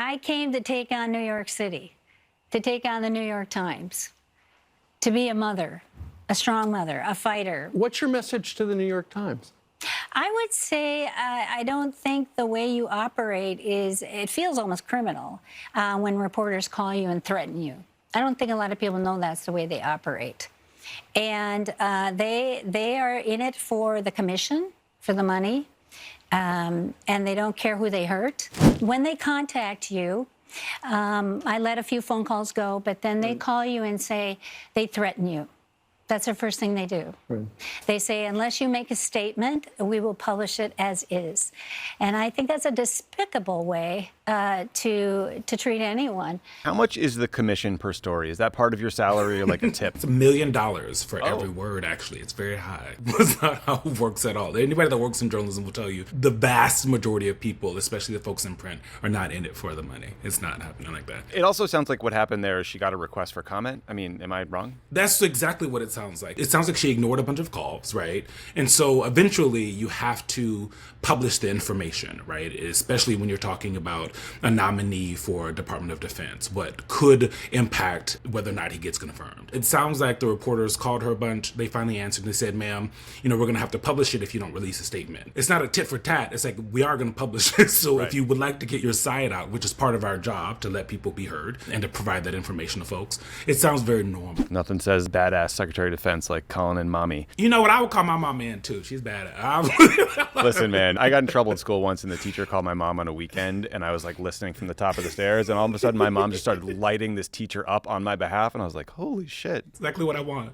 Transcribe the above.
I came to take on New York City, to take on the New York Times, to be a mother, a strong mother, a fighter. What's your message to the New York Times? I would say I don't think the way you operate it feels almost criminal when reporters call you and threaten you. I don't think a lot of people know that's the way they operate. And they are in it for the commission, for the money, and they don't care who they hurt. When they contact you, I let a few phone calls go, but then they call you and say they threaten you. That's the first thing they do. Right. They say, unless you make a statement, we will publish it as is. And I think that's a despicable way to treat anyone. How much is the commission per story? Is that part of your salary or like a tip? It's $1 million for every word, actually. It's very high. That's not how it works at all. Anybody that works in journalism will tell you the vast majority of people, especially the folks in print, are not in it for the money. It's not happening like that. It also sounds like what happened there is she got a request for comment. I mean, am I wrong? That's exactly what it sounds like. It sounds like she ignored a bunch of calls, right? And so eventually you have to publish the information, right? Especially when you're talking about a nominee for Department of Defense, what could impact whether or not he gets confirmed. It sounds like the reporters called her a bunch. They finally answered and they said, ma'am, we're going to have to publish it if you don't release a statement. It's not a tit for tat. It's like, we are going to publish it. So if you would like to get your side out, which is part of our job to let people be heard and to provide that information to folks, it sounds very normal. Nothing says badass Secretary of Defense like calling in mommy. You know what? I would call my mom in too. She's badass. Listen, man, I got in trouble at school once and the teacher called my mom on a weekend and I was like listening from the top of the stairs and all of a sudden my mom just started lighting this teacher up on my behalf and I was like, holy shit. Exactly what I want.